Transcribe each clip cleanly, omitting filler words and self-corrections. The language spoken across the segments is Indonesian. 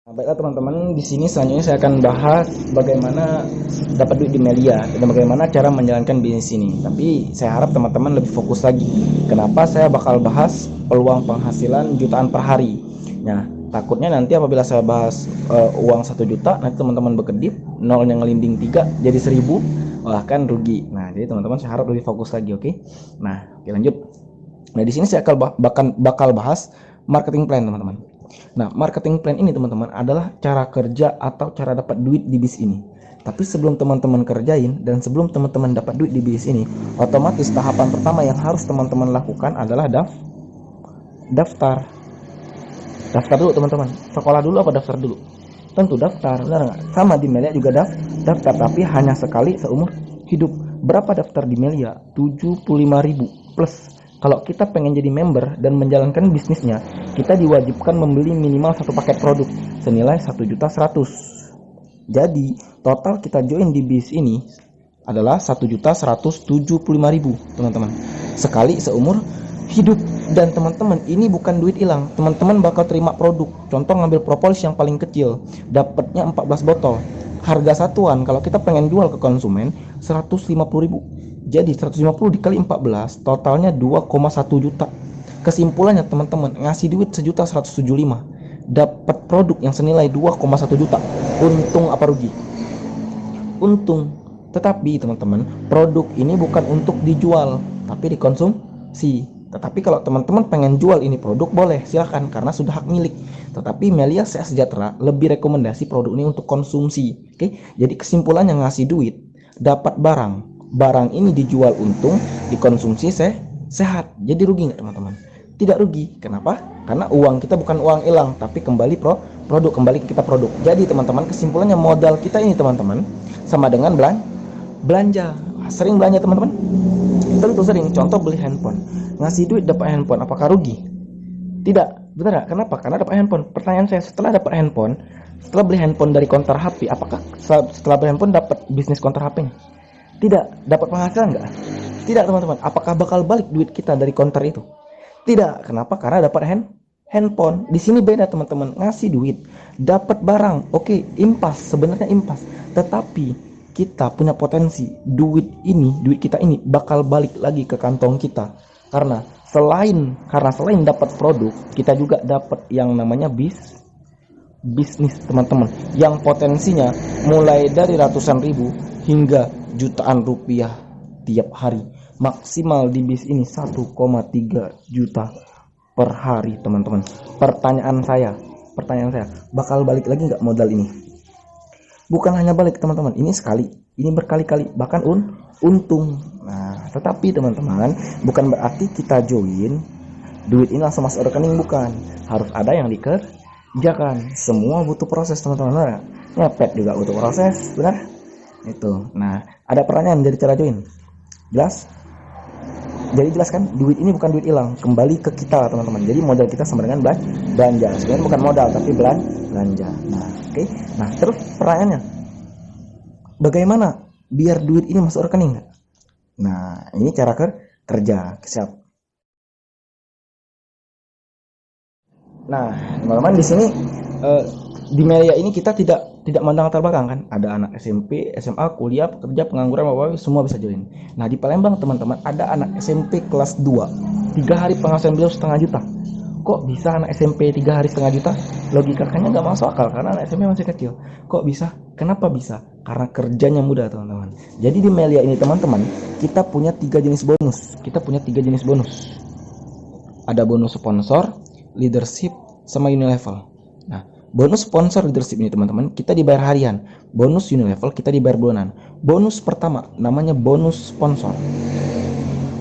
Nah, baiklah teman-teman, di sini selanjutnya saya akan bahas bagaimana dapat duit di Melia dan bagaimana cara menjalankan bisnis ini. Tapi saya harap teman-teman lebih fokus lagi. Kenapa saya bakal bahas peluang penghasilan jutaan per hari? Nah, takutnya nanti apabila saya bahas uang 1 juta, nanti teman-teman berkedip, nolnya ngelinding 3 jadi 1000, wah kan rugi. Nah, jadi teman-teman saya harap lebih fokus lagi, oke? Nah, oke lanjut. Nah, di sini saya bakal bahas marketing plan, teman-teman. Nah, marketing plan ini teman-teman adalah cara kerja atau cara dapat duit di bisnis ini. Tapi sebelum teman-teman kerjain dan sebelum teman-teman dapat duit di bisnis ini, otomatis tahapan pertama yang harus teman-teman lakukan adalah daftar. Daftar dulu teman-teman. Sekolah dulu apa daftar dulu? Tentu daftar, benar nggak? Sama di Melia juga daftar, tapi hanya sekali seumur hidup. Berapa daftar di Melia? 75.000 plus. Kalau kita pengen jadi member dan menjalankan bisnisnya, kita diwajibkan membeli minimal satu paket produk senilai 1.100.000. Jadi total kita join di bis ini adalah 1.175.000 teman-teman, sekali seumur hidup. Dan teman-teman, ini bukan duit hilang. Teman-teman bakal terima produk. Contoh ngambil propolis yang paling kecil, dapatnya 14 botol. Harga satuan kalau kita pengen jual ke konsumen 150.000. Jadi 150 dikali 14 totalnya 2,1 juta. Kesimpulannya teman-teman, ngasih duit 1.175.000, dapat produk yang senilai 2,1 juta. Untung apa rugi? Untung. Tetapi teman-teman, produk ini bukan untuk dijual, tapi dikonsumsi. Tetapi kalau teman-teman pengen jual ini produk, boleh, silahkan, karena sudah hak milik. Tetapi Melia Sejahtera lebih rekomendasi produk ini untuk konsumsi. Oke, jadi kesimpulannya ngasih duit, dapat barang ini dijual untung, dikonsumsi sehat. Jadi rugi nggak teman-teman? Tidak rugi. Kenapa? Karena uang kita bukan uang hilang, tapi kembali produk, kembali ke kita produk. Jadi teman-teman, kesimpulannya modal kita ini teman-teman sama dengan belanja. Sering belanja teman-teman? Tentu sering. Contoh beli handphone, ngasih duit dapat handphone, apakah rugi? Tidak. Benar nggak? Kenapa? Karena dapat handphone. Pertanyaan saya, setelah dapat handphone, setelah beli handphone dari konter HP, apakah setelah beli handphone dapat bisnis konter HP-nya? Tidak. Dapat penghasilan nggak? Tidak teman-teman. Apakah bakal balik duit kita dari konter itu? Tidak. Kenapa? Karena dapat handphone. Di sini beda teman-teman. Ngasih duit, dapat barang. Oke, impas. Sebenarnya impas. Tetapi kita punya potensi duit kita ini bakal balik lagi ke kantong kita. Karena selain dapat produk, kita juga dapat yang namanya bisnis teman-teman, yang potensinya mulai dari ratusan ribu hingga jutaan rupiah tiap hari. Maksimal di bis ini 1,3 juta per hari teman-teman. Pertanyaan saya, bakal balik lagi nggak modal ini? Bukan hanya balik teman-teman, ini sekali, ini berkali-kali, bahkan untung. Nah, tetapi teman-teman, bukan berarti kita join duit ini langsung masuk rekening, bukan. Harus ada yang dikerjakan. Semua butuh proses teman-teman. Ngepet juga butuh proses, benar? Itu. Nah, ada pertanyaan dari cara join. Jelas? Jadi jelas kan, duit ini bukan duit hilang, kembali ke kita teman-teman. Jadi modal kita sama dengan belanja. Sebenarnya bukan modal tapi belanja. Nah, oke. Nah, terus pertanyaannya, bagaimana biar duit ini masuk rekening? Nah, ini cara kerja. Siap. Nah, teman-teman, di sini di Melia ini kita tidak mandang latar belakang kan. Ada anak SMP, SMA, kuliah, pekerja, pengangguran, bapak, semua bisa join. Nah, di Palembang teman-teman ada anak SMP kelas 2, 3 hari penghasilan beliau 1,5 juta. Kok bisa anak SMP 3 hari 1,5 juta? Logikanya nggak masuk akal karena anak SMP masih kecil. Kok bisa? Kenapa bisa? Karena kerjanya mudah teman-teman. Jadi di Melia ini teman-teman, kita punya 3 jenis bonus. Ada bonus sponsor, leadership, sama unilevel. Nah, bonus sponsor leadership ini teman-teman, kita dibayar harian. Bonus unilevel kita dibayar bulanan. Bonus pertama namanya bonus sponsor.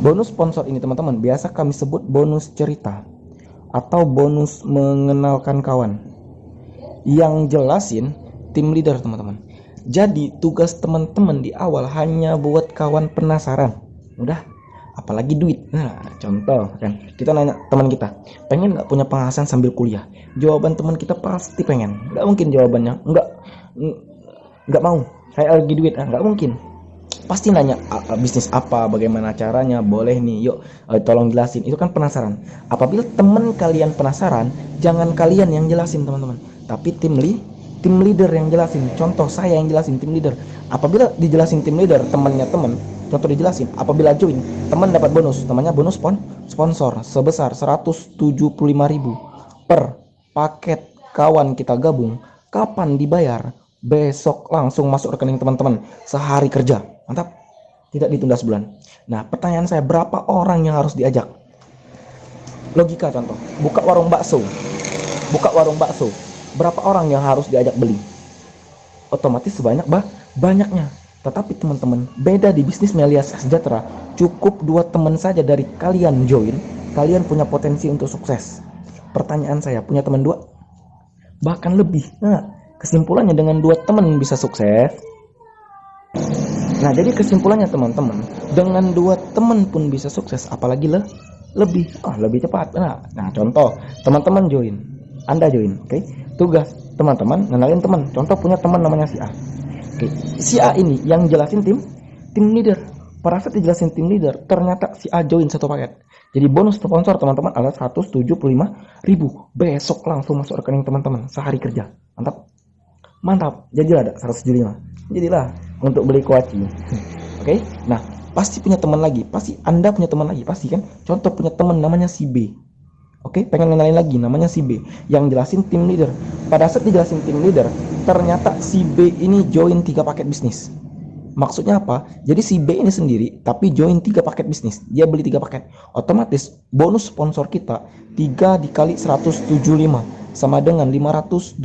Bonus sponsor ini teman-teman biasa kami sebut bonus cerita atau bonus mengenalkan kawan. Yang jelasin tim leader teman-teman. Jadi tugas teman-teman di awal hanya buat kawan penasaran. Udah, apalagi duit. Nah, contoh kan, kita nanya teman kita, pengen nggak punya penghasilan sambil kuliah? Jawaban teman kita pasti pengen. Nggak mungkin jawabannya nggak mau, saya lagi duit. Nggak mungkin. Pasti nanya bisnis apa, bagaimana caranya, boleh nih, yuk tolong jelasin. Itu kan penasaran. Apabila teman kalian penasaran, jangan kalian yang jelasin teman-teman, tapi tim leader yang jelasin. Contoh saya yang jelasin tim leader. Apabila dijelasin tim leader, temannya teman, contoh dijelasin, apabila join, teman dapat bonus, namanya bonus sponsor sebesar 175.000 per paket kawan kita gabung. Kapan dibayar? Besok langsung masuk rekening teman-teman, sehari kerja. Mantap, tidak ditunda sebulan. Nah, pertanyaan saya, berapa orang yang harus diajak? Logika contoh, buka warung bakso, berapa orang yang harus diajak beli? Otomatis banyaknya. Tetapi teman-teman, beda di bisnis Melia Sejahtera. Cukup 2 teman saja dari kalian join, kalian punya potensi untuk sukses. Pertanyaan saya, punya teman 2? Bahkan lebih. Nah, kesimpulannya dengan 2 teman bisa sukses. Nah, jadi kesimpulannya teman-teman, dengan 2 teman pun bisa sukses, apalagi lebih cepat. Nah, contoh, teman-teman join, Anda join, oke? Tugas teman-teman kenalin teman. Contoh punya teman namanya si A. Oke, si A ini yang jelasin tim leader. Pada saat dijelasin tim leader, ternyata si A join satu paket. Jadi bonus sponsor teman-teman adalah 175.000. Besok langsung masuk rekening teman-teman, sehari kerja. Mantap. Jadilah ada 175. Jadilah untuk beli kuaci. Oke. Nah, pasti punya teman lagi. Pasti Anda punya teman lagi, pasti kan? Contoh punya teman namanya si B. Oke, pengen kenalin lagi, namanya si B yang jelasin tim leader. Pada saat dijelasin tim leader, ternyata si B ini join 3 paket bisnis. Maksudnya apa? Jadi si B ini sendiri tapi join 3 paket bisnis. Dia beli 3 paket. Otomatis bonus sponsor kita 3 dikali 175 sama dengan 525.000.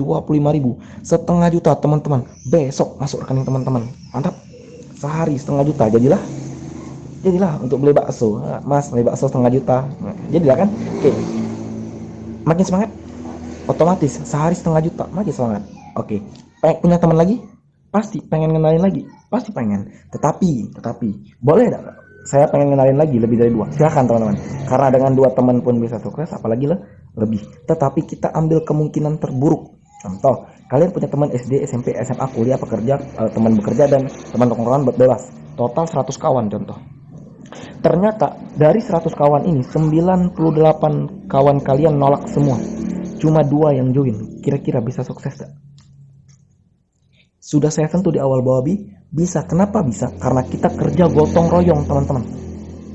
Setengah juta teman-teman. Besok masuk rekening teman-teman. Mantap. Sehari setengah juta. Jadilah untuk beli bakso. Mas, beli bakso setengah juta. Jadilah kan? Oke. Makin semangat. Otomatis sehari setengah juta. Makin semangat. Oke. Punya teman lagi? Pasti pengen kenalin lagi, pasti pengen. Tetapi boleh enggak? Saya pengen kenalin lagi lebih dari 2. Silakan teman-teman. Karena dengan 2 teman pun bisa sukses, apalagi lebih. Tetapi kita ambil kemungkinan terburuk. Contoh, kalian punya teman SD, SMP, SMA, kuliah, pekerja, teman bekerja dan teman tongkrongan bebas. Total 100 kawan contoh. Ternyata dari 100 kawan ini 98 kawan kalian nolak semua. Cuma 2 yang join. Kira-kira bisa sukses enggak? Sudah saya sentuh di awal bahwa bisa. Kenapa bisa? Karena kita kerja gotong royong teman-teman.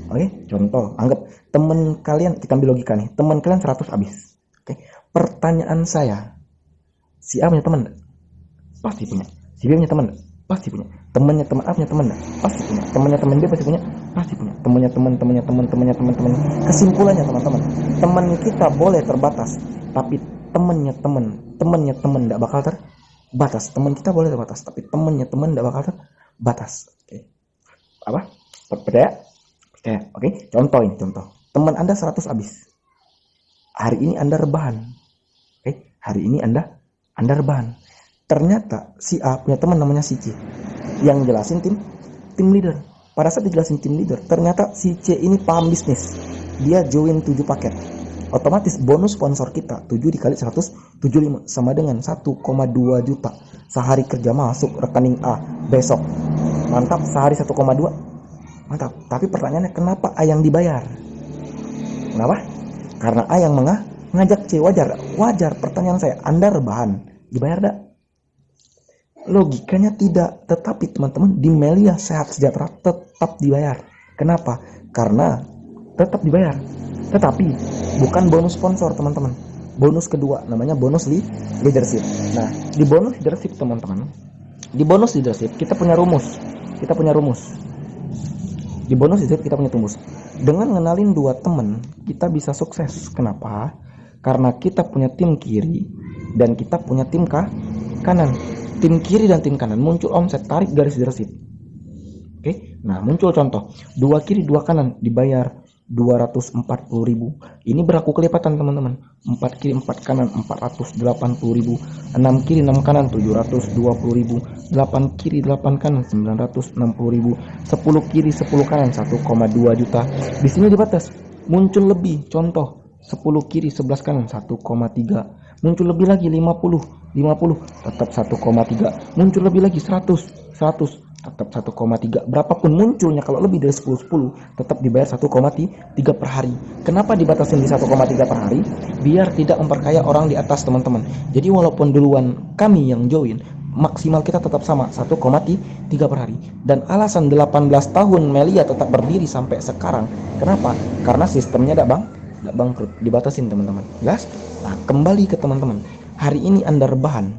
Oke, contoh, anggap teman kalian, kita ambil logika nih, teman kalian 100 habis. Oke, pertanyaan saya, si A punya teman enggak? Pasti punya. Si B punya teman enggak? Pasti punya. Temannya teman A punya teman enggak? Pasti punya. Temannya teman B pasti punya? Pasti punya. Temannya teman. Kesimpulannya teman-teman, teman kita boleh terbatas, tapi temannya teman enggak bakal terbatas. Teman kita boleh terbatas, tapi temannya teman enggak bakal terbatas. Oke. Apa? Percaya? Oke. Contoh. Teman Anda 100 habis. Hari ini Anda rebahan. Oke. Hari ini Anda rebahan. Ternyata si A punya teman namanya si C yang jelasin tim leader. Pada saat dijelasin tim leader, ternyata si C ini paham bisnis. Dia join 7 paket. Otomatis bonus sponsor kita 7 dikali 175 sama dengan 1,2 juta. Sehari kerja masuk rekening A besok. Mantap, sehari 1,2. Mantap. Tapi pertanyaannya, kenapa A yang dibayar? Kenapa? Karena A yang ngajak C. Wajar. Pertanyaan saya, Anda rebahan, dibayar enggak? Logikanya tidak. Tetapi teman-teman, di Melia Sehat Sejahtera tetap dibayar. Kenapa? Karena tetap dibayar. Tetapi bukan bonus sponsor teman-teman. Bonus kedua namanya bonus leadership. Nah, di bonus leadership teman-teman, di bonus leadership kita punya rumus. Di bonus leadership kita punya rumus. Dengan ngenalin 2 teman, kita bisa sukses. Kenapa? Karena kita punya tim kiri dan kita punya tim kanan. Tim kiri dan tim kanan muncul omset, tarik garis leadership. Oke. Nah, muncul contoh 2 kiri 2 kanan dibayar 240.000. Ini berlaku kelipatan teman-teman. 4 kiri 4 kanan 480.000. 6 kiri 6 kanan 720.000. 8 kiri 8 kanan 960.000. 10 kiri 10 kanan 1,2 juta. Di sini dibatas. Muncul lebih, contoh 10 kiri 11 kanan 1,3. Muncul lebih lagi 50 tetap 1,3. Muncul lebih lagi 100 tetap 1,3. Berapapun munculnya, kalau lebih dari 10 tetap dibayar 1,3 per hari. Kenapa dibatasin di 1,3 per hari? Biar tidak memperkaya orang di atas, teman-teman. Jadi walaupun duluan kami yang join, maksimal kita tetap sama 1,3 per hari. Dan alasan 18 tahun Melia tetap berdiri sampai sekarang, kenapa? Karena sistemnya tidak bangkrut, dibatasin, teman-teman. Jelas? Nah, kembali ke teman-teman. Hari ini Anda rebahan,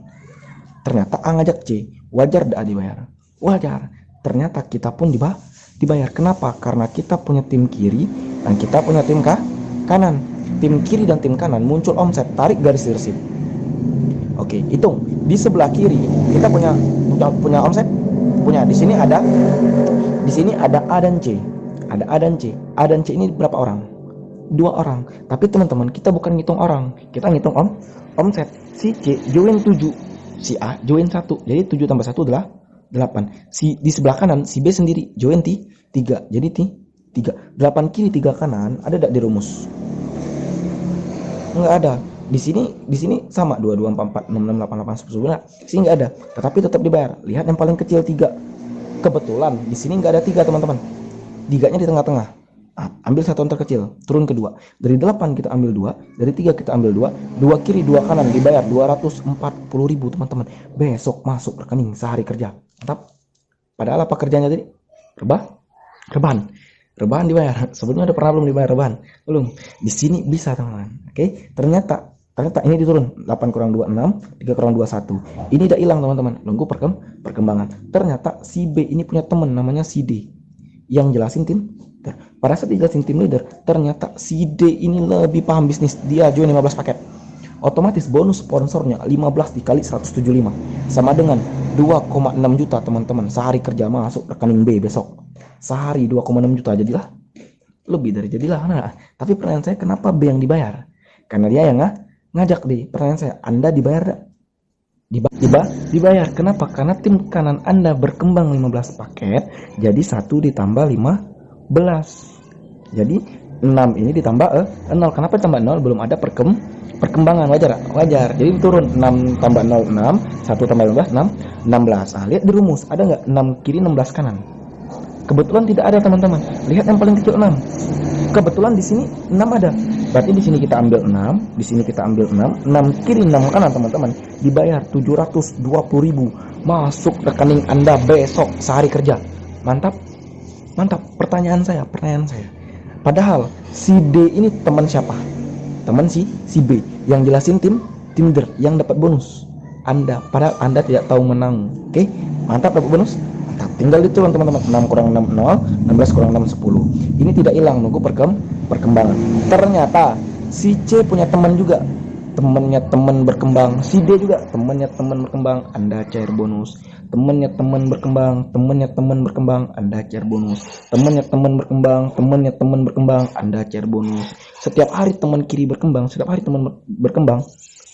ternyata A ngajak C, wajar tidak dibayar? Wajar. Ternyata kita pun dibayar. Kenapa? Karena kita punya tim kiri dan kita punya tim kanan. Tim kiri dan tim kanan muncul omset, tarik garis resip. Oke, hitung. Di sebelah kiri kita punya omset, punya. Di sini ada A dan C. Ada A dan C. A dan C ini berapa orang? 2 orang. Tapi teman-teman, kita bukan ngitung orang, kita ngitung omset. Si C join 7, si A join 1. Jadi 7 tambah 1 adalah 8. Di sebelah kanan si B sendiri join 3. Jadi 3. 8 kiri 3 kanan, ada tidak di rumus? Enggak ada. Di sini sama 2 2 4 4 6 6 8 8 10 11. Sini enggak ada, tetapi tetap dibayar. Lihat yang paling kecil 3. Kebetulan di sini enggak ada 3, teman-teman. 3-nya di tengah-tengah. Ambil satu yang terkecil, turun ke 2. Dari 8 kita ambil 2, dari 3 kita ambil 2. 2 kiri 2 kanan dibayar 240.000, teman-teman. Besok masuk rekening sehari kerja. Mantap. Padahal apa kerjanya tadi? Rebahan dibayar. Sebelumnya ada pernah belum dibayar rebahan? Belum. Di sini bisa, teman-teman. Oke. Ternyata ini diturun 8 kurang 2 6, 3 kurang 2 1. Ini udah hilang, teman-teman. Nunggu perkembangan. Ternyata si B ini punya teman namanya si D yang jelasin tim. Pada saat dijelasin tim leader, ternyata si D ini lebih paham bisnis. Dia join 15 paket. Otomatis bonus sponsornya 15 dikali 175 sama dengan 2,6 juta, teman-teman. Sehari kerja masuk rekening B besok. Sehari 2,6 juta, jadilah lebih dari jadilah. Nah, tapi pertanyaan saya, kenapa B yang dibayar? Karena dia yang ngajak D. Pertanyaan saya, Anda dibayar? Dibayar. Kenapa? Karena tim kanan Anda berkembang 15 paket, jadi 1 ditambah 15. Jadi 6 ini ditambah 0. Kenapa ditambah 0? Belum ada perkembangan. Wajar. Jadi turun 6 tambah 0 6, 1 tambah 15 16. Lihat di rumus, ada nggak 6 kiri 16 kanan? Kebetulan tidak ada, teman-teman. Lihat yang paling kecil 6. Kebetulan di sini 6 ada. Berarti di sini kita ambil 6, di sini kita ambil 6 kiri 6 kanan, teman-teman. Dibayar 720.000. Masuk rekening Anda besok sehari kerja. Mantap. Pertanyaan saya. Padahal si D ini teman siapa? Teman si B yang jelasin tim leader yang dapat bonus. Padahal Anda tidak tahu menang. Oke? Mantap, dapat bonus. Mantap. Tinggal diturun, teman-teman. 6 kurang 6 0, 16 kurang 6 10. Ini tidak hilang, nunggu perkembangan. Ternyata si C punya teman juga. Temannya teman berkembang. Si D juga temannya teman berkembang. Anda cair bonus. Temannya teman berkembang, Anda cair bonus. Temannya teman berkembang, Anda cair bonus. Setiap hari teman kiri berkembang,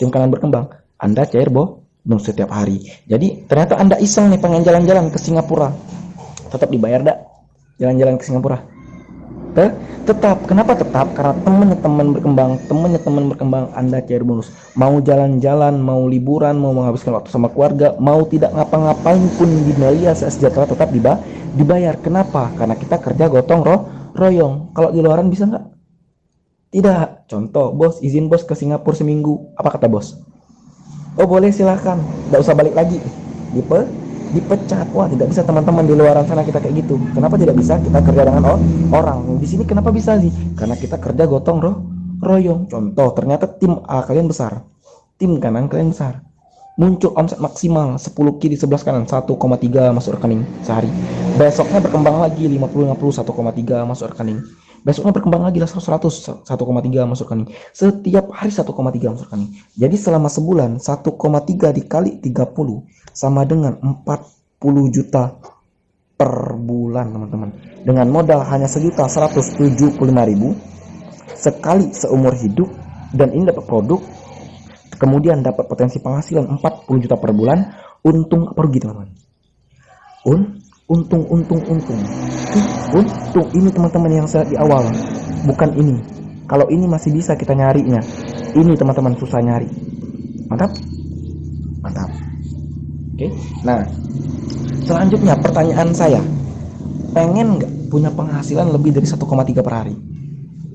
tim kanan berkembang, Anda cair bonus setiap hari. Jadi ternyata Anda iseng nih pengen jalan-jalan ke Singapura, tetap dibayar dak? Jalan-jalan ke Singapura? Tetap. Kenapa tetap? Karena temannya teman berkembang, Anda cair bonus. Mau jalan-jalan, mau liburan, mau menghabiskan waktu sama keluarga, mau tidak ngapa-ngapain pun di Melia Sejahtera tetap dibayar. Kenapa? Karena kita kerja gotong royong. Kalau di luaran bisa nggak? Tidak. Contoh, bos izin bos ke Singapura seminggu. Apa kata bos? Oh boleh, silahkan. Nggak usah balik lagi. Dipecat. Wah, tidak bisa, teman-teman. Di luaran sana kita kayak gitu. Kenapa tidak bisa? Kita kerja dengan orang. Di sini kenapa bisa sih? Karena kita kerja gotong royong. Contoh, ternyata tim A kalian besar, tim kanan kalian besar. Muncul omset maksimal 10 kiri 11 kanan 1,3 masuk rekening sehari. Besoknya berkembang lagi 50 1,3 masuk rekening. Besoknya berkembang lagi 100 1,3 masuk rekening. Setiap hari 1,3 masuk rekening. Jadi selama sebulan 1,3 dikali 30 sama dengan 40 juta per bulan, teman-teman. Dengan modal hanya 1.175.000 sekali seumur hidup, dan ini dapat produk, kemudian dapat potensi penghasilan 40 juta per bulan. Untung apa rugi, teman-teman? Untung. Ini, teman-teman, yang saya di awal. Bukan ini. Kalau ini masih bisa kita nyarinya. Ini, teman-teman, susah nyari. Mantap. Oke. Nah, Selanjutnya pertanyaan saya, pengen nggak punya penghasilan lebih dari 1,3 per hari?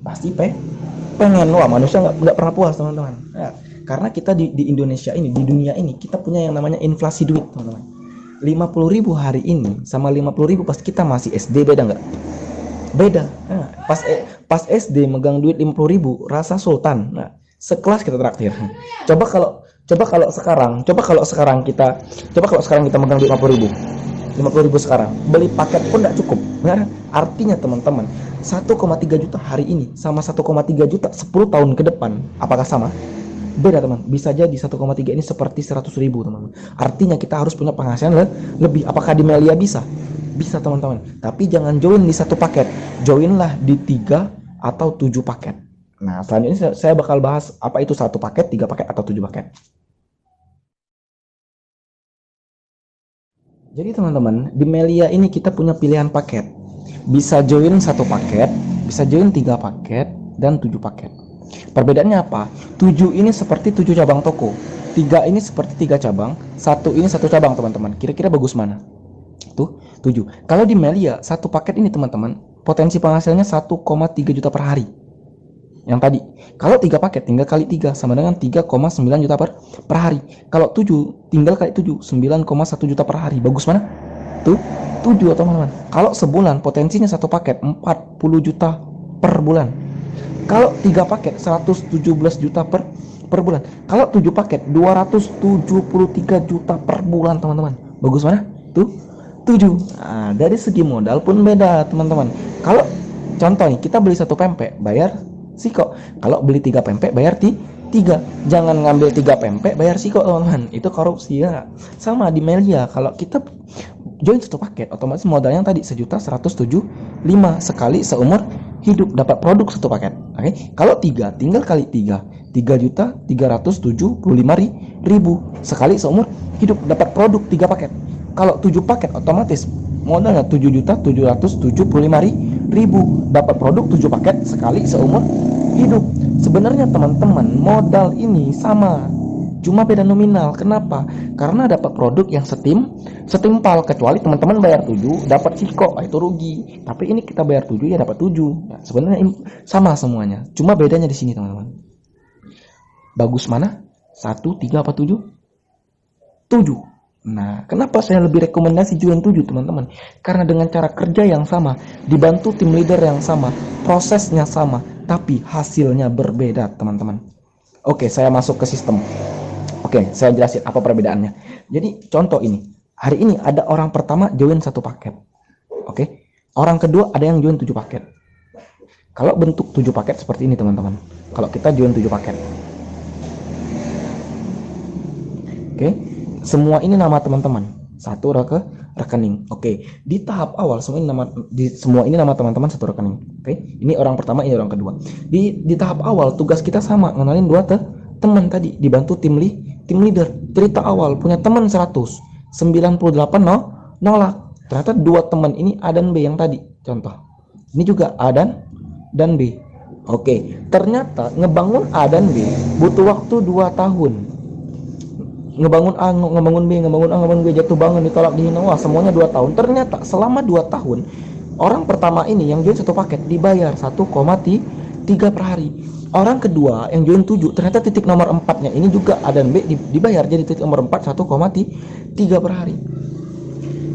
Pasti pengen. Wah, manusia nggak pernah puas teman-teman ya, karena kita di Indonesia ini, di dunia ini, kita punya yang namanya inflasi duit teman-teman. 50.000 hari ini sama 50.000 pas kita masih SD, beda nggak? Beda. Nah, pas SD megang duit 50.000 rasa sultan. Nah, sekelas kita traktir. Coba kalau sekarang kita megang duit 50.000 sekarang, beli paket pun tidak cukup. Nah, artinya teman-teman, 1,3 juta hari ini sama 1,3 juta 10 tahun ke depan, apakah sama? Beda teman. Bisa jadi 1,3 ini seperti 100.000 teman. Artinya kita harus punya penghasilan lebih. Apakah di Melia bisa? Bisa teman-teman. Tapi jangan join di satu paket, joinlah di 3 atau 7 paket. Nah, selanjutnya saya bakal bahas apa itu 1 paket, 3 paket, atau 7 paket. Jadi teman-teman, di Melia ini kita punya pilihan paket. Bisa join 1 paket, bisa join 3 paket, dan 7 paket. Perbedaannya apa? 7 ini seperti 7 cabang toko, 3 ini seperti 3 cabang, 1 ini 1 cabang teman-teman. Kira-kira bagus mana? Tuh, 7. Kalau di Melia, 1 paket ini teman-teman, potensi penghasilannya 1,3 juta per hari. Yang tadi, kalau 3 paket tinggal kali 3 sama dengan 3,9 juta per hari. Kalau 7 tinggal kali 7, 9,1 juta per hari. Bagus mana? Tuh, 7 teman-teman. Kalau sebulan potensinya 1 paket 40 juta per bulan. Kalau 3 paket 117 juta per bulan. Kalau 7 paket 273 juta per bulan teman-teman. Bagus mana? Tuh 7. Nah, dari segi modal pun beda teman-teman. Kalau contoh nih, kita beli 1 pempek bayar siko. Kalau beli 3 pempek bayar 3. Jangan ngambil 3 pempek bayar siko teman-teman. Itu korupsi ya. Sama di Melia, kalau kita join 1 paket, otomatis modalnya tadi 1.175 sekali seumur hidup dapat produk 1 paket. Oke. Kalau 3 tinggal kali 3, 3.375.000 sekali seumur hidup dapat produk 3 paket. Kalau 7 paket otomatis modalnya 7.775.000 dapat produk 7 paket sekali seumur hidup. Sebenarnya teman-teman, modal ini sama, cuma beda nominal. Kenapa? Karena dapat produk yang setimpal, kecuali teman-teman bayar 7 dapat siko, itu rugi. Tapi ini kita bayar 7 ya dapat 7. Nah, sebenarnya sama semuanya, cuma bedanya di sini teman-teman. Bagus mana? 1, 3 apa 7? 7. Nah, kenapa saya lebih rekomendasi join 7 teman-teman? Karena dengan cara kerja yang sama, dibantu tim leader yang sama, prosesnya sama, tapi hasilnya berbeda teman-teman. Oke, saya masuk ke sistem. Oke, saya jelasin apa perbedaannya. Jadi contoh ini, hari ini ada orang pertama join 1 paket. Oke, orang kedua ada yang join 7 paket. Kalau bentuk 7 paket seperti ini teman-teman. Kalau kita join 7 paket. Oke, semua ini nama teman-teman. 1 rekening. Oke, di tahap awal semua ini nama teman-teman 1 rekening. Oke, ini orang pertama, ini orang kedua. Di tahap awal tugas kita sama, ngenalin 2 teman tadi, dibantu tim leader. Cerita awal punya teman 100, 98 nolak. Ternyata 2 teman ini A dan B yang tadi contoh. Ini juga A dan B. Oke, ternyata ngebangun A dan B butuh waktu 2 tahun. Ngebangun A, ngebangun B, ngebangun B, jatuh bangun, ditolak, dihina, wah semuanya 2 tahun. Ternyata selama 2 tahun orang pertama ini yang join 1 paket dibayar 1,3 per hari. Orang kedua yang join 7, ternyata titik nomor 4-nya ini juga A dan B dibayar jadi titik nomor 4 1,3 per hari.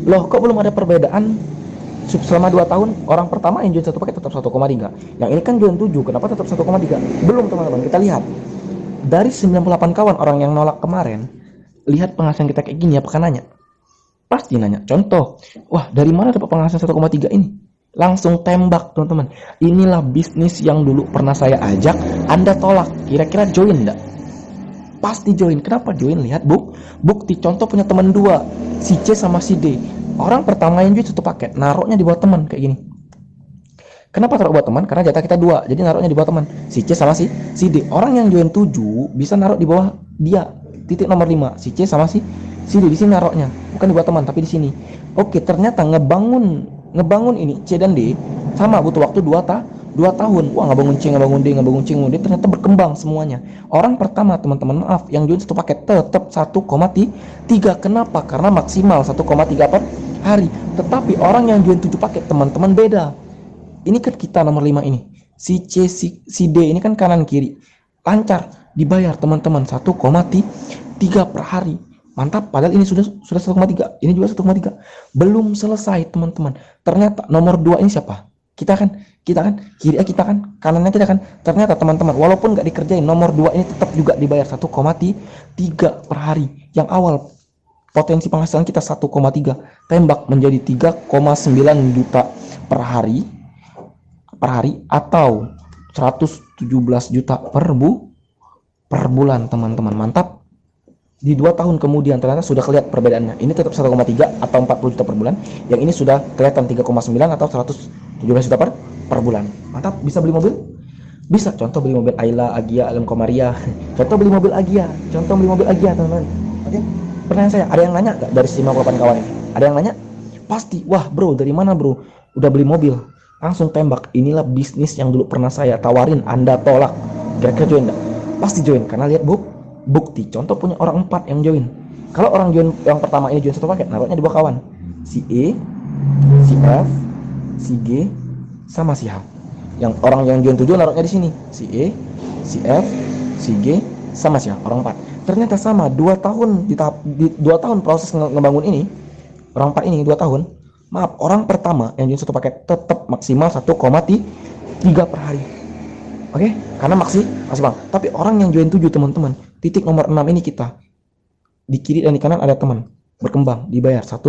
Loh, kok belum ada perbedaan? Selama 2 tahun orang pertama yang join 1 paket tetap 1,3. Yang ini kan join 7, kenapa tetap 1,3? Belum teman-teman, kita lihat. Dari 98 kawan orang yang nolak kemarin, lihat penghasilan kita kayak gini, apakah nanya? Pasti nanya. Contoh, wah dari mana dapat penghasilan 1,3 ini? Langsung tembak teman-teman. Inilah bisnis yang dulu pernah saya ajak, Anda tolak. Kira-kira join enggak? Pasti join. Kenapa join? Lihat bukti. Contoh punya teman 2, si C sama si D. Orang pertama yang join 1 paket, naruhnya di bawah teman kayak gini. Kenapa taruh buat teman? Karena jatah kita 2, jadi naruhnya di bawah teman. Si C sama si D. Orang yang join 7 bisa naruh di bawah dia. Titik nomor 5. Si C sama si D di sini naruhnya, bukan di bawah teman tapi di sini. Oke, ternyata ngebangun ini C dan D sama butuh waktu 2 tahun. Wah, ngebangun C, ngebangun D, ternyata berkembang semuanya. Orang pertama teman-teman, maaf, yang join 1 paket tetap 1,3. Kenapa? Karena maksimal 1,3 hari. Tetapi orang yang join 7 paket teman-teman beda. Ini kan kita nomor 5 ini. Si C, si D ini kan kanan kiri. Lancar dibayar teman-teman 1,3 per hari. Mantap, padahal ini sudah 1,3. Ini juga 1,3. Belum selesai teman-teman. Ternyata nomor 2 ini siapa? Kita kan, kiri kita kan, kanannya kita kan. Ternyata teman-teman, walaupun nggak dikerjain, nomor 2 ini tetap juga dibayar 1,3 per hari. Yang awal potensi penghasilan kita 1,3 tembak menjadi 3,9 juta per hari atau 117 juta per bulan teman-teman. Mantap. Di 2 tahun kemudian ternyata sudah kelihatan perbedaannya. Ini tetap 1,3 atau 40 juta per bulan. Yang ini sudah kelihatan 3,9 atau 117 juta per bulan. Mantap. Bisa beli mobil? Bisa. Contoh beli mobil Ayla, Agia, Alem Komaria. Contoh beli mobil Agia teman-teman. Oke. Pertanyaan saya, ada yang nanya gak dari 58 kawan ini? Ada yang nanya? Pasti. Wah bro, dari mana bro? Udah beli mobil? Langsung tembak. Inilah bisnis yang dulu pernah saya tawarin, Anda tolak. Kira-kira join gak? Pasti join, karena lihat bukti. Contoh punya orang 4 yang join. Kalau orang join yang pertama ini join 1 paket, naruhnya di bawah kawan. Si E, si F, si G, sama si H. Yang orang yang join 7 naruhnya di sini. Si E, si F, si G, sama si H. Orang 4. Ternyata sama 2 tahun di 2 tahun proses ngebangun ini. Orang 4 ini 2 tahun. Maaf, orang pertama yang join 1 paket tetap maksimal 1,3 per hari. Oke, karena maksimal. Tapi orang yang join 7 teman-teman, titik nomor 6 ini kita. Di kiri dan di kanan ada teman berkembang, dibayar 1,3.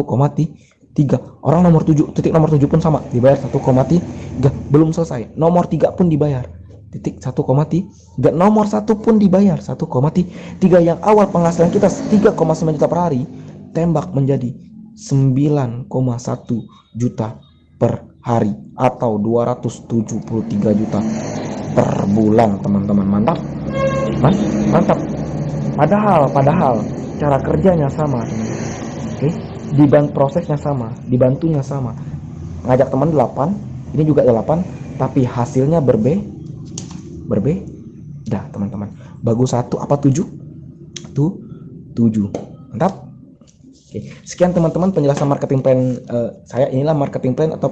Orang nomor 7, titik nomor 7 pun sama, dibayar 1,3. Belum selesai. Nomor 3 pun dibayar. Titik 1,3. Nomor 1 pun dibayar 1,3. Yang awal penghasilan kita 3,9 juta per hari, tembak menjadi 9,1 juta per hari atau 273 juta per bulan teman-teman. Mantap. Padahal cara kerjanya sama. Oke, prosesnya sama, dibantunya sama. Ngajak teman 8, ini juga 8, tapi hasilnya berbeda teman-teman. Bagus 1 apa 7? 7. Mantap. Oke, sekian teman-teman penjelasan marketing plan saya. Inilah marketing plan atau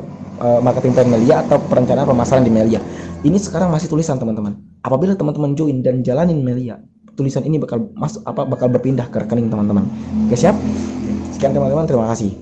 marketing plan Melia atau perencanaan pemasaran di Melia. Ini sekarang masih tulisan teman-teman. Apabila teman-teman join dan jalanin Melia, tulisan ini bakal berpindah ke rekening teman-teman. Oke, siap? Sekian teman-teman, terima kasih.